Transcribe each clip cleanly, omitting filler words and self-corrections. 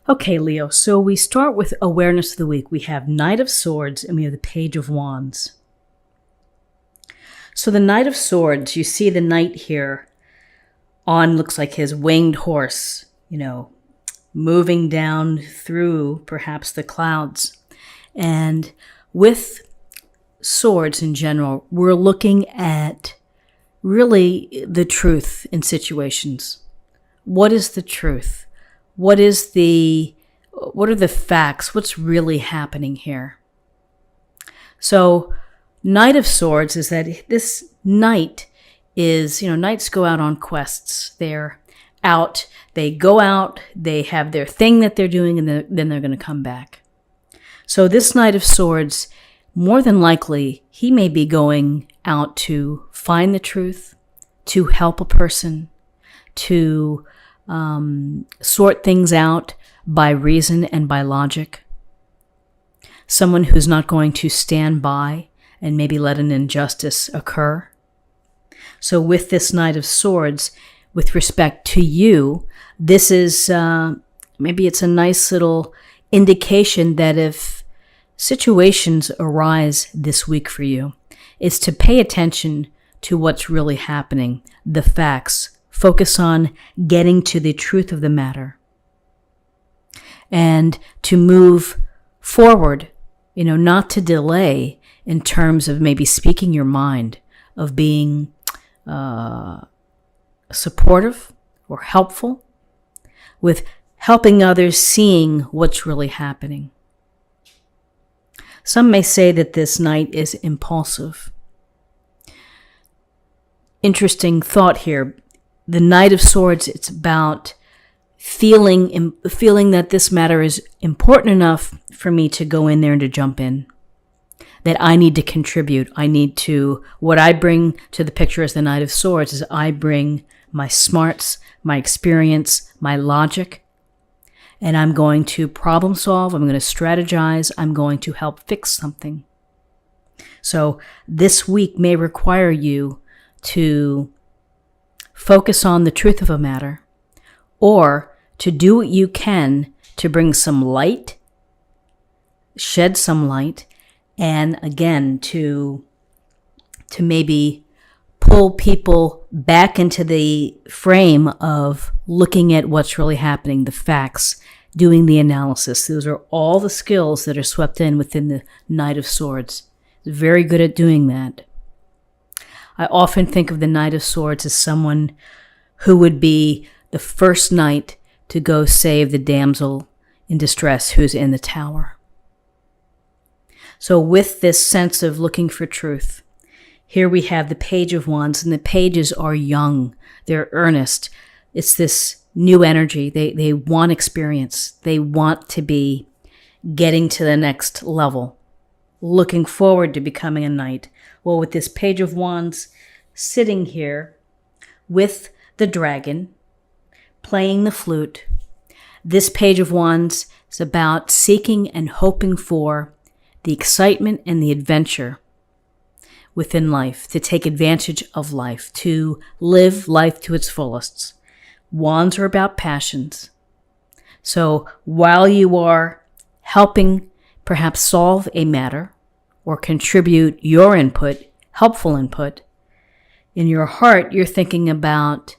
Okay, Leo, so we start with awareness of the week. We have Knight of Swords and we have the Page of Wands. So the Knight of Swords, you see the knight here looks like his winged horse, moving down through perhaps the clouds. And with swords in general, we're looking at really the truth in situations. What is the truth? What are the facts? What's really happening here? So, Knight of Swords is that this knight is, knights go out on quests. They're out, they go out, they have their thing that they're doing, and then they're going to come back. So this Knight of Swords, more than likely, he may be going out to find the truth, to help a person, to sort things out by reason and by logic. Someone who's not going to stand by and maybe let an injustice occur. So with this Knight of Swords, with respect to you, this is maybe it's a nice little indication that if situations arise this week for you, is to pay attention to what's really happening, the facts. Focus on getting to the truth of the matter. And to move forward, not to delay in terms of maybe speaking your mind, of being supportive or helpful, with helping others seeing what's really happening. Some may say that this knight is impulsive. Interesting thought here. The Knight of Swords, it's about feeling that this matter is important enough for me to go in there and to jump in. That I need to contribute. What I bring to the picture as the Knight of Swords is I bring my smarts, my experience, my logic, and I'm going to problem solve, I'm going to strategize, I'm going to help fix something. So this week may require you to focus on the truth of a matter, or to do what you can to bring some light, shed some light, and again, to maybe pull people back into the frame of looking at what's really happening, the facts, doing the analysis. Those are all the skills that are swept in within the Knight of Swords. He's very good at doing that. I often think of the Knight of Swords as someone who would be the first knight to go save the damsel in distress who's in the tower. So with this sense of looking for truth, here we have the Page of Wands, and the pages are young. They're earnest. It's this new energy. They want experience. They want to be getting to the next level, looking forward to becoming a knight. Well, with this Page of Wands sitting here with the dragon, playing the flute, this Page of Wands is about seeking and hoping for the excitement and the adventure within life, to take advantage of life, to live life to its fullest. Wands are about passions. So while you are helping perhaps solve a matter or contribute your input, helpful input, in your heart, you're thinking about,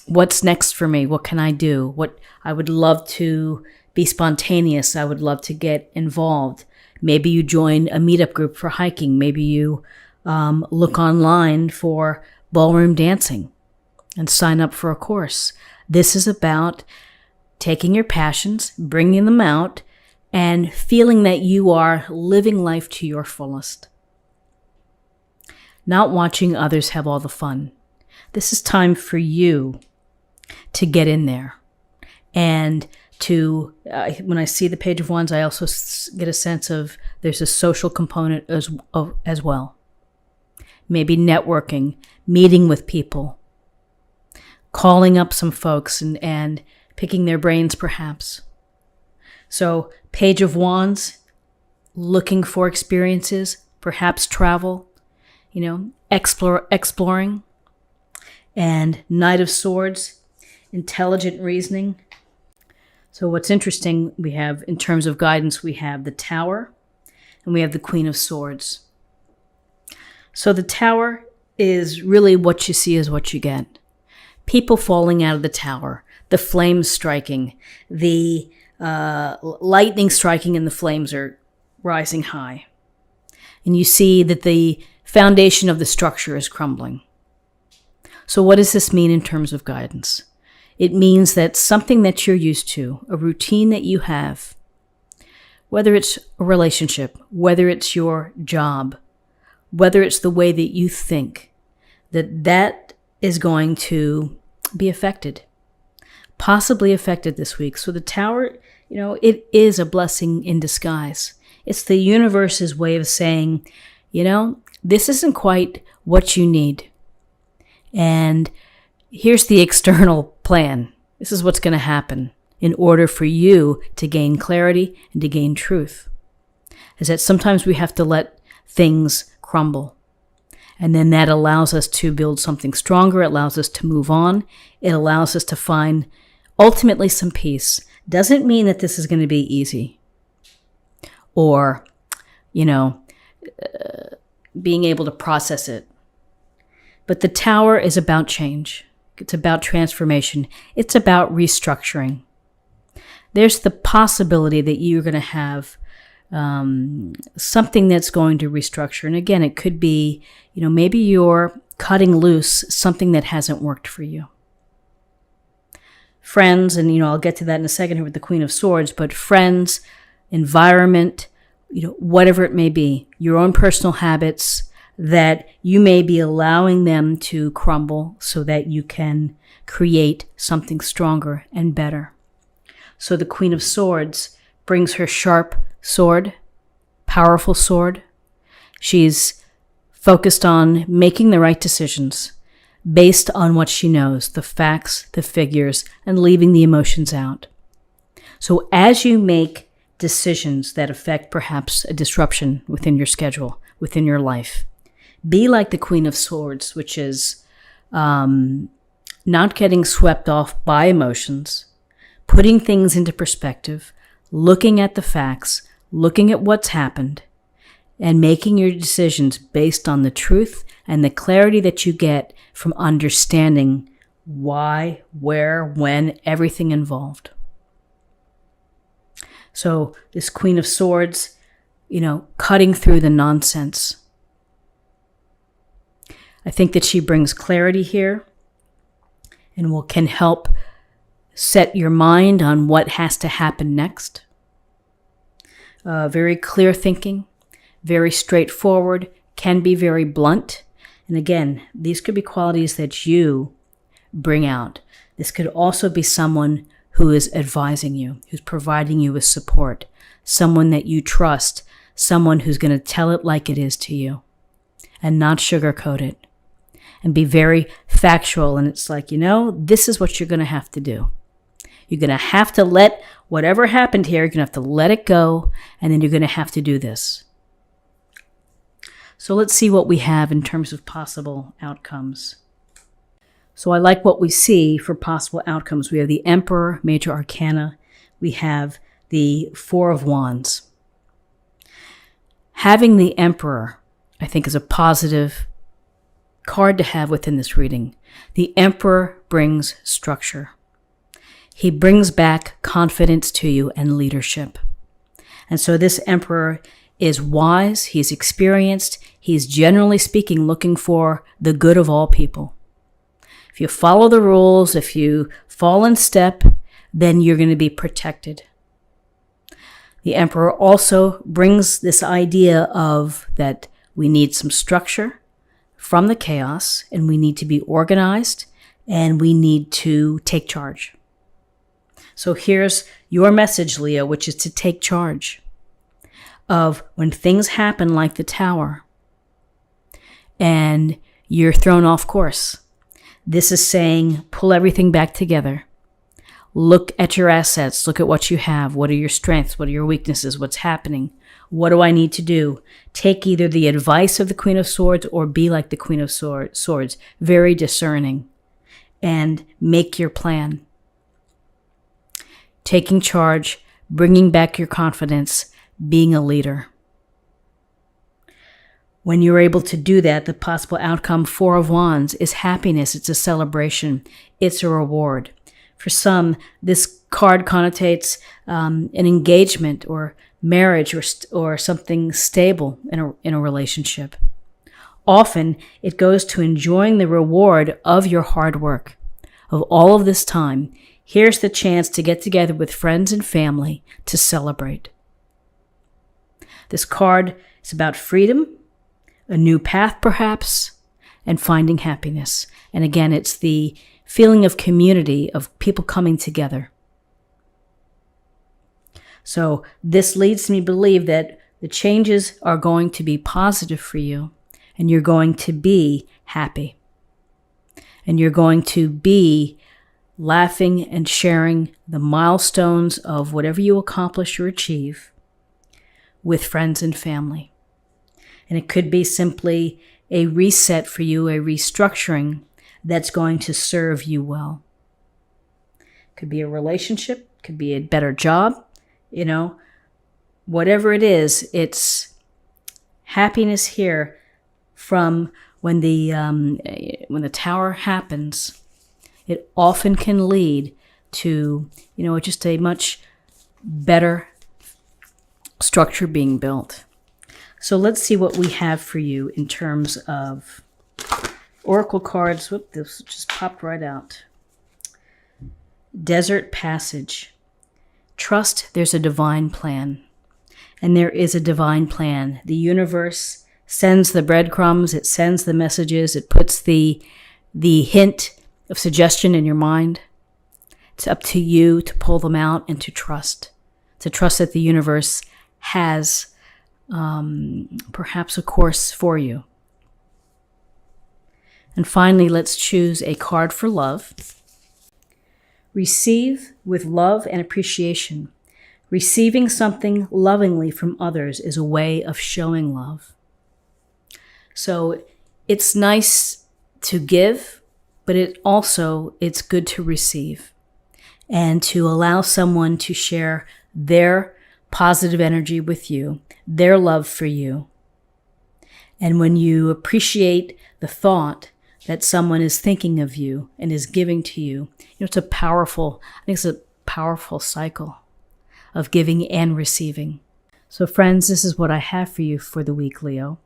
what's next for me? What can I do? What I would love to be spontaneous. I would love to get involved. Maybe you join a meetup group for hiking. Maybe you look online for ballroom dancing and sign up for a course. This is about taking your passions, bringing them out, and feeling that you are living life to your fullest. Not watching others have all the fun. This is time for you to get in there. And to, when I see the Page of Wands, I also get a sense of there's a social component as well. Maybe networking, meeting with people, calling up some folks and picking their brains perhaps. So Page of Wands, looking for experiences, perhaps travel, exploring. And Knight of Swords intelligent reasoning. So what's interesting, we have, in terms of guidance, we have the Tower and we have the Queen of Swords. So the Tower is really what you see is what you get. People falling out of the tower, the flames striking, the lightning striking, and the flames are rising high. And you see that the foundation of the structure is crumbling. So what does this mean in terms of guidance? It means that something that you're used to, a routine that you have, whether it's a relationship, whether it's your job, whether it's the way that you think, that is going to be affected, possibly affected this week. So the Tower, it is a blessing in disguise. It's the universe's way of saying, this isn't quite what you need. And here's the external plan. This is what's going to happen in order for you to gain clarity and to gain truth. Is that sometimes we have to let things crumble. And then that allows us to build something stronger. It allows us to move on. It allows us to find ultimately some peace. Doesn't mean that this is going to be easy. Or, being able to process it. But the Tower is about change. It's about transformation. It's about restructuring. There's the possibility that you're going to have something that's going to restructure. And again, it could be, maybe you're cutting loose something that hasn't worked for you. Friends, and I'll get to that in a second here with the Queen of Swords, but friends, environment, whatever it may be, your own personal habits that you may be allowing them to crumble so that you can create something stronger and better. So the Queen of Swords brings her sharp sword, powerful sword. She's focused on making the right decisions based on what she knows, the facts, the figures, and leaving the emotions out. So as you make decisions that affect perhaps a disruption within your schedule, within your life, be like the Queen of Swords, which is not getting swept off by emotions, putting things into perspective, looking at the facts, looking at what's happened, and making your decisions based on the truth and the clarity that you get from understanding why, where, when, everything involved. So this Queen of Swords, cutting through the nonsense. I think that she brings clarity here and can help set your mind on what has to happen next. Very clear thinking, very straightforward, can be very blunt. And again, these could be qualities that you bring out. This could also be someone who is advising you, who's providing you with support, someone that you trust, someone who's going to tell it like it is to you and not sugarcoat it and be very factual. And it's like, this is what you're going to have to do. You're going to have to let whatever happened here, you're going to have to let it go, and then you're going to have to do this. So let's see what we have in terms of possible outcomes. So I like what we see for possible outcomes. We have the Emperor, Major Arcana. We have the Four of Wands. Having the Emperor, I think, is a positive card to have within this reading. The Emperor brings structure. He brings back confidence to you and leadership. And so this Emperor is wise, he's experienced, he's generally speaking looking for the good of all people. If you follow the rules, if you fall in step, then you're going to be protected. The Emperor also brings this idea of that we need some structure from the chaos, and we need to be organized, and we need to take charge. So here's your message, Leo, which is to take charge of when things happen like the Tower and you're thrown off course. This is saying, pull everything back together. Look at your assets. Look at what you have. What are your strengths? What are your weaknesses? What's happening? What do I need to do? Take either the advice of the Queen of Swords or be like the Queen of Swords, very discerning. and make your plan. Taking charge, bringing back your confidence, being a leader. When you're able to do that, the possible outcome, Four of Wands, is happiness. It's a celebration. It's a reward. For some, this card connotates an engagement or marriage or something stable in a relationship. Often, it goes to enjoying the reward of your hard work, of all of this time. Here's the chance to get together with friends and family to celebrate. This card is about freedom, a new path perhaps, and finding happiness. And again, it's the feeling of community, of people coming together. So this leads me to believe that the changes are going to be positive for you, and you're going to be happy. And you're going to be laughing and sharing the milestones of whatever you accomplish or achieve with friends and family. And it could be simply a reset for you, a restructuring that's going to serve you well. Could be a relationship, could be a better job, whatever it is, it's happiness here from when the tower happens. It often can lead to, just a much better structure being built. So let's see what we have for you in terms of oracle cards. Whoop, this just popped right out. Desert Passage. Trust there's a divine plan. And there is a divine plan. The universe sends the breadcrumbs, it sends the messages, it puts the hint of suggestion in your mind. It's up to you to pull them out and to trust that the universe has perhaps a course for you. And finally, let's choose a card for love. Receive with love and appreciation. Receiving something lovingly from others is a way of showing love. So it's nice to give, but it's good to receive and to allow someone to share their positive energy with you, their love for you. And when you appreciate the thought that someone is thinking of you and is giving to you, it's a powerful cycle of giving and receiving. So friends, this is what I have for you for the week, Leo.